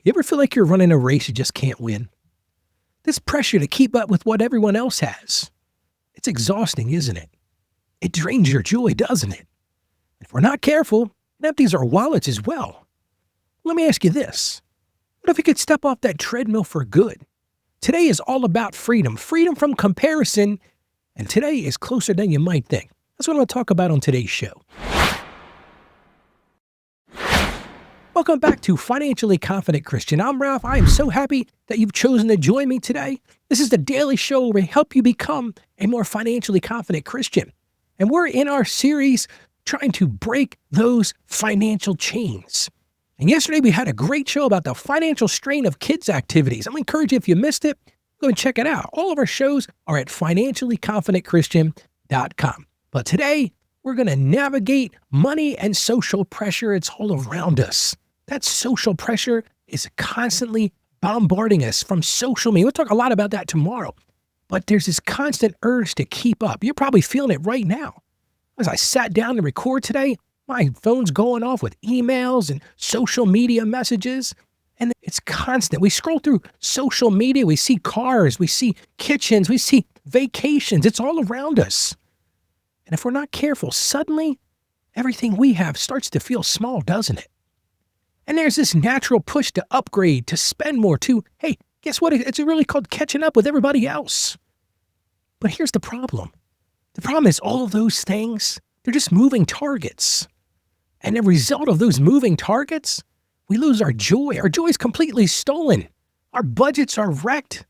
You ever feel like you're running a race you just can't win? This pressure to keep up with what everyone else has. It's exhausting, isn't it? It drains your joy, doesn't it? If we're not careful, it empties our wallets as well. Let me ask you this. What if you could step off that treadmill for good? Today is all about freedom from comparison, and today is closer than you might think. That's what I'm going to talk about on today's show. Welcome back to Financially Confident Christian. I'm Ralph. I am so happy that you've chosen to join me today. This is the daily show where we help you become a more financially confident Christian. And we're in our series trying to break those financial chains. And yesterday we had a great show about the financial strain of kids' activities. I'm going to encourage you, if you missed it, go and check it out. All of our shows are at financiallyconfidentchristian.com. But today, we're going to navigate money and social pressure. It's all around us. That social pressure is constantly bombarding us from social media. We'll talk a lot about that tomorrow. But there's this constant urge to keep up. You're probably feeling it right now. As I sat down to record today, my phone's going off with emails and social media messages. And it's constant. We scroll through social media. We see cars. We see kitchens. We see vacations. It's all around us. And if we're not careful, suddenly everything we have starts to feel small, doesn't it? And there's this natural push to upgrade, to spend more, to, hey, guess what? It's really called catching up with everybody else. But here's the problem. The problem is all of those things, they're just moving targets. And the result of those moving targets, we lose our joy. Our joy is completely stolen. Our budgets are wrecked.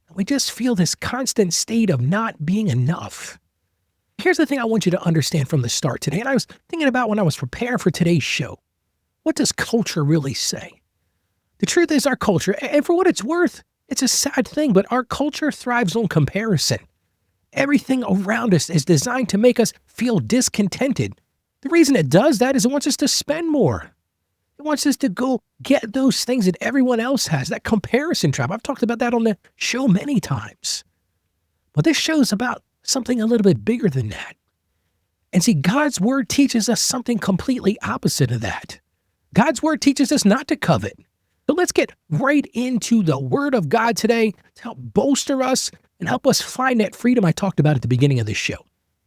And we just feel this constant state of not being enough. Here's the thing I want you to understand from the start today. And I was thinking about when I was preparing for today's show. What does culture really say? The truth is our culture, and for what it's worth, it's a sad thing, but our culture thrives on comparison. Everything around us is designed to make us feel discontented. The reason it does that is it wants us to spend more. It wants us to go get those things that everyone else has, that comparison trap. I've talked about that on the show many times. But this show's about something a little bit bigger than that. And see, God's word teaches us something completely opposite of that. God's word teaches us not to covet. So let's get right into the word of God today to help bolster us and help us find that freedom I talked about at the beginning of this show.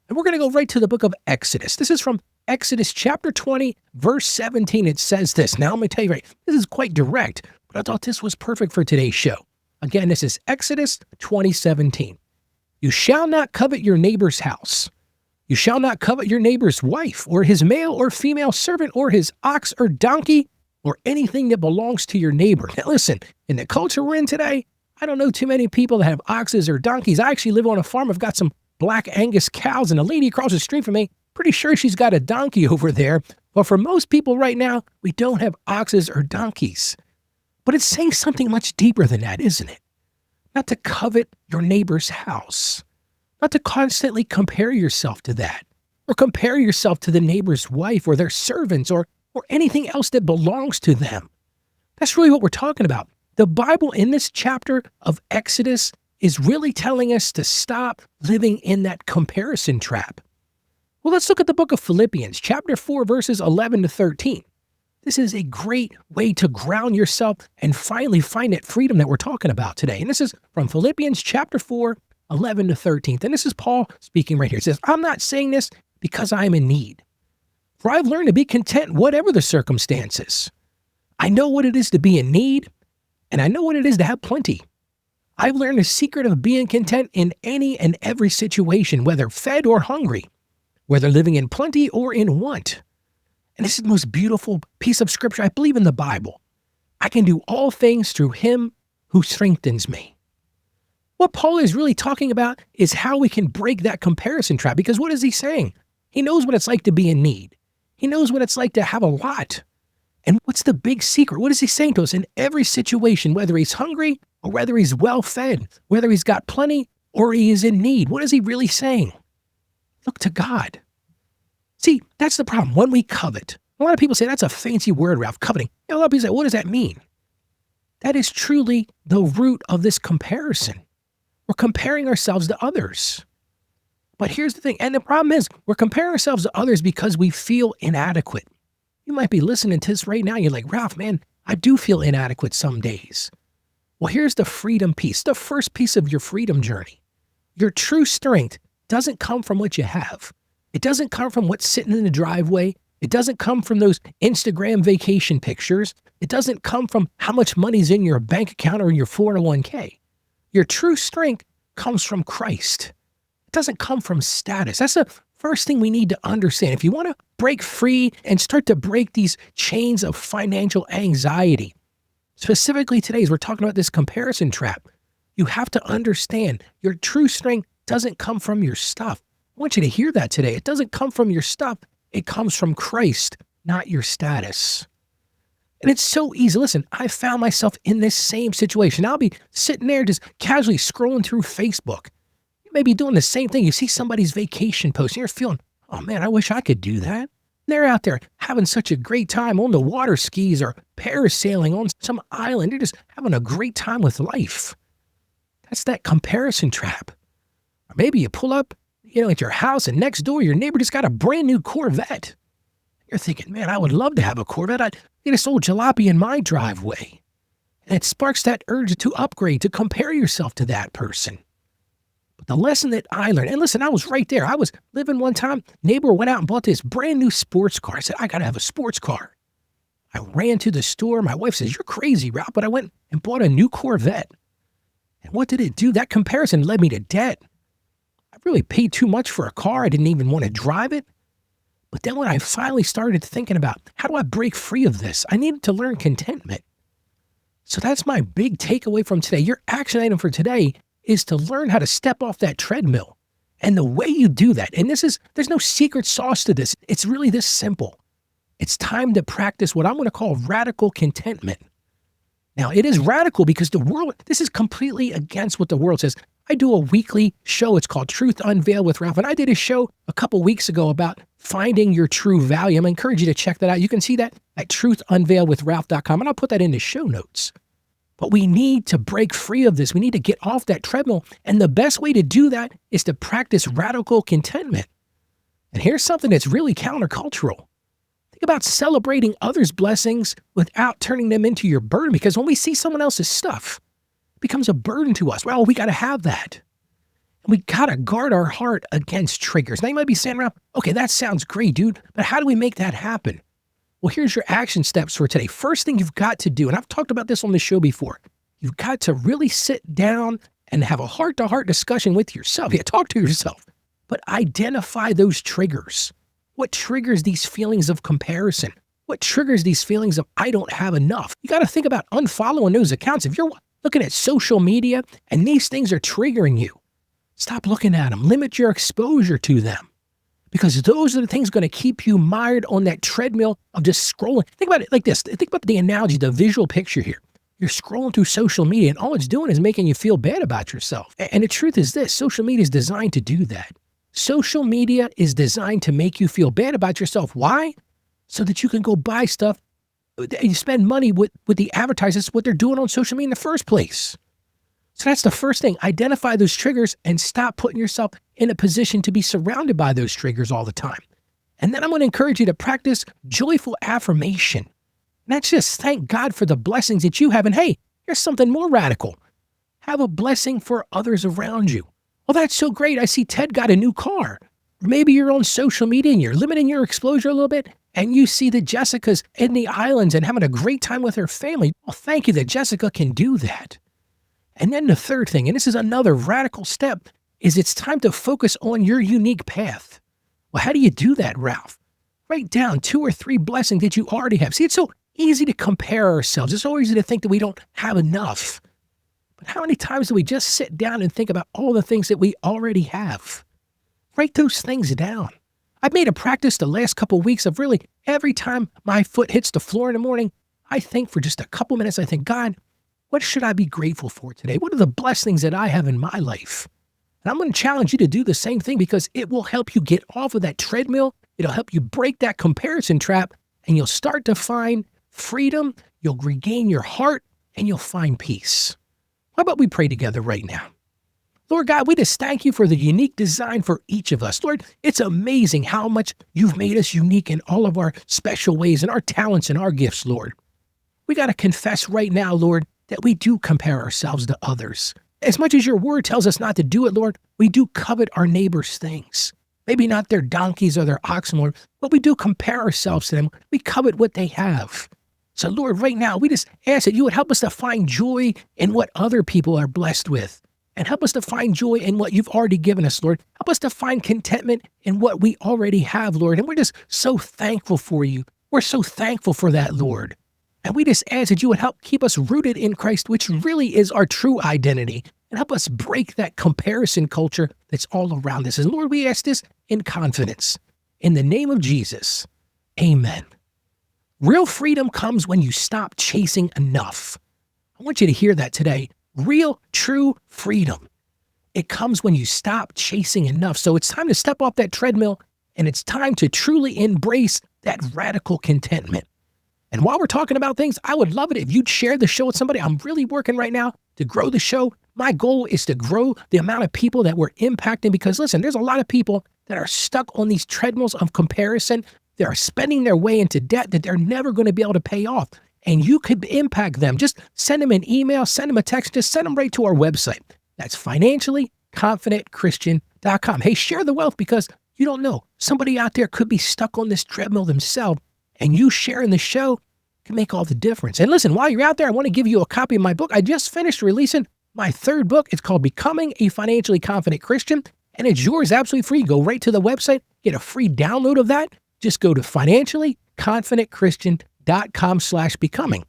And we're going to go right to the book of Exodus. This is from Exodus chapter 20, verse 17. It says this. Now, I'm going to tell you this is quite direct, but I thought this was perfect for today's show. Again, this is Exodus 20:17. You shall not covet your neighbor's house. You shall not covet your neighbor's wife, or his male or female servant, or his ox or donkey, or anything that belongs to your neighbor. Now listen, in the culture we're in today, I don't know too many people that have oxes or donkeys. I actually live on a farm. I've got some black Angus cows, and a lady across the street from me, pretty sure she's got a donkey over there. But for most people right now, we don't have oxes or donkeys. But it's saying something much deeper than that, isn't it? Not to covet your neighbor's house. Not to constantly compare yourself to that, or compare yourself to the neighbor's wife or their servants or anything else that belongs to them. That's really what we're talking about. The Bible in this chapter of Exodus is really telling us to stop living in that comparison trap. Well, let's look at the book of Philippians, chapter 4, verses 11 to 13. This is a great way to ground yourself and finally find that freedom that we're talking about today. And this is from Philippians chapter 4, 11 to 13. And this is Paul speaking right here. It says, I'm not saying this because I am in need, for I've learned to be content whatever the circumstances. I know what it is to be in need, and I know what it is to have plenty. I've learned the secret of being content in any and every situation, whether fed or hungry, whether living in plenty or in want. And this is the most beautiful piece of scripture I believe in the Bible. I can do all things through him who strengthens me. What Paul is really talking about is how we can break that comparison trap. Because what is he saying? He knows what it's like to be in need. He knows what it's like to have a lot. And what's the big secret? What is he saying to us? In every situation, whether he's hungry or whether he's well-fed, whether he's got plenty or he is in need, what is he really saying? Look to God. See, that's the problem. When we covet, a lot of people say that's a fancy word, Ralph, coveting. A lot of people say, what does that mean? That is truly the root of this comparison. We're comparing ourselves to others. But here's the thing, and the problem is we're comparing ourselves to others because we feel inadequate. You might be listening to this right now. You're like, Ralph, man, I do feel inadequate some days. Well, here's the freedom piece, the first piece of your freedom journey. Your true strength doesn't come from what you have. It doesn't come from what's sitting in the driveway. It doesn't come from those Instagram vacation pictures. It doesn't come from how much money's in your bank account or in your 401k. Your true strength comes from Christ. It doesn't come from status. That's the first thing we need to understand. If you want to break free and start to break these chains of financial anxiety, specifically today, as we're talking about this comparison trap, you have to understand your true strength doesn't come from your stuff. I want you to hear that today. It doesn't come from your stuff. It comes from Christ, not your status. And it's so easy. Listen, I found myself in this same situation. I'll be sitting there just casually scrolling through Facebook. You may be doing the same thing. You see somebody's vacation post and you're feeling, oh man, I wish I could do that. They're out there having such a great time on the water skis or parasailing on some island. They're just having a great time with life. That's that comparison trap. Or maybe you pull up, at your house and next door, your neighbor just got a brand new Corvette. You're thinking, man, I would love to have a Corvette. I'd get this old jalopy in my driveway. And it sparks that urge to upgrade, to compare yourself to that person. But the lesson that I learned, and listen, I was right there. I was living one time, neighbor went out and bought this brand new sports car. I said, I got to have a sports car. I ran to the store. My wife says, you're crazy, Ralph. But I went and bought a new Corvette. And what did it do? That comparison led me to debt. I really paid too much for a car. I didn't even want to drive it. But then when I finally started thinking about how do I break free of this, I needed to learn contentment. So that's my big takeaway from today. Your action item for today is to learn how to step off that treadmill. And the way you do that, and there's no secret sauce to this. It's really this simple. It's time to practice what I'm going to call radical contentment. Now, it is radical because this is completely against what the world says. I do a weekly show. It's called Truth Unveiled with Ralph. And I did a show a couple weeks ago about finding your true value. I'm going to encourage you to check that out. You can see that at truthunveiledwithralph.com, and I'll put that in the show notes. But we need to break free of this. We need to get off that treadmill. And the best way to do that is to practice radical contentment. And here's something that's really countercultural. Think about celebrating others' blessings without turning them into your burden. Because when we see someone else's stuff, it becomes a burden to us. Well, we got to have that. And we got to guard our heart against triggers. Now you might be saying, Ralph, okay, that sounds great, dude. But how do we make that happen? Well, here's your action steps for today. First thing you've got to do, and I've talked about this on the show before, you've got to really sit down and have a heart-to-heart discussion with yourself. Yeah, talk to yourself, but identify those triggers. What triggers these feelings of comparison? What triggers these feelings of I don't have enough? You got to think about unfollowing those accounts. If you're looking at social media and these things are triggering you, stop looking at them. Limit your exposure to them. Because those are the things going to keep you mired on that treadmill of just scrolling. Think about it like this. Think about the analogy, the visual picture here. You're scrolling through social media and all it's doing is making you feel bad about yourself. And the truth is this, social media is designed to do that. Social media is designed to make you feel bad about yourself. Why? So that you can go buy stuff. You spend money with the advertisers, what they're doing on social media in the first place. So that's the first thing. Identify those triggers and stop putting yourself in a position to be surrounded by those triggers all the time. And then I'm going to encourage you to practice joyful affirmation. And that's just thank God for the blessings that you have. And hey, here's something more radical. Have a blessing for others around you. Well, that's so great. I see Ted got a new car. Or maybe you're on social media and you're limiting your exposure a little bit and you see that Jessica's in the islands and having a great time with her family. Well, thank you that Jessica can do that. And then the third thing, and this is another radical step, is it's time to focus on your unique path. Well, how do you do that, Ralph? Write down 2 or 3 blessings that you already have. See, it's so easy to compare ourselves. It's so easy to think that we don't have enough. But how many times do we just sit down and think about all the things that we already have? Write those things down. I've made a practice the last couple of weeks of really every time my foot hits the floor in the morning, I think for just a couple minutes, I think, God, what should I be grateful for today? What are the blessings that I have in my life? And I'm going to challenge you to do the same thing because it will help you get off of that treadmill. It'll help you break that comparison trap and you'll start to find freedom. You'll regain your heart and you'll find peace. How about we pray together right now? Lord God, we just thank you for the unique design for each of us. Lord, it's amazing how much you've made us unique in all of our special ways and our talents and our gifts, Lord. We got to confess right now, Lord, that we do compare ourselves to others. As much as your word tells us not to do it, Lord, we do covet our neighbor's things. Maybe not their donkeys or their oxen, Lord, but we do compare ourselves to them. We covet what they have. So, Lord, right now, we just ask that you would help us to find joy in what other people are blessed with. And help us to find joy in what you've already given us, Lord. Help us to find contentment in what we already have, Lord. And we're just so thankful for you. We're so thankful for that, Lord. And we just ask that you would help keep us rooted in Christ, which really is our true identity. And help us break that comparison culture that's all around us. And Lord, we ask this in confidence. In the name of Jesus, amen. Real freedom comes when you stop chasing enough. I want you to hear that today. Real, true freedom. It comes when you stop chasing enough. So it's time to step off that treadmill, and it's time to truly embrace that radical contentment. And while we're talking about things, I would love it if you'd share the show with somebody. I'm really working right now to grow the show. My goal is to grow the amount of people that we're impacting because, listen, there's a lot of people that are stuck on these treadmills of comparison. They are spending their way into debt that they're never going to be able to pay off. And you could impact them. Just send them an email, send them a text, just send them right to our website. That's financiallyconfidentchristian.com. Hey, share the wealth because you don't know. Somebody out there could be stuck on this treadmill themselves, and you sharing the show can make all the difference. And listen, while you're out there, I want to give you a copy of my book. I just finished releasing my third book. It's called Becoming a Financially Confident Christian, and it's yours absolutely free. Go right to the website, get a free download of that. Just go to financiallyconfidentchristian.com/becoming.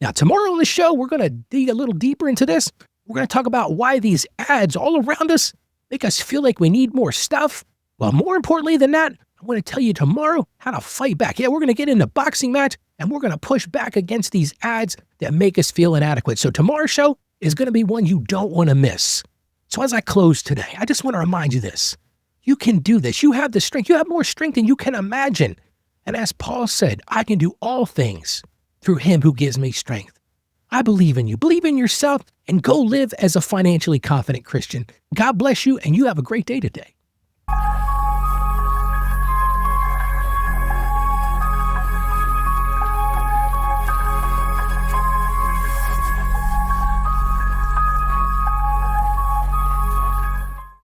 Now, tomorrow on the show, we're going to dig a little deeper into this. We're going to talk about why these ads all around us make us feel like we need more stuff. Well, more importantly than that, I'm going to tell you tomorrow how to fight back. Yeah, we're going to get in a boxing match, and we're going to push back against these ads that make us feel inadequate. So tomorrow's show is going to be one you don't want to miss. So as I close today, I just want to remind you this. You can do this. You have the strength. You have more strength than you can imagine. And as Paul said, I can do all things through him who gives me strength. I believe in you. Believe in yourself and go live as a financially confident Christian. God bless you, and you have a great day today.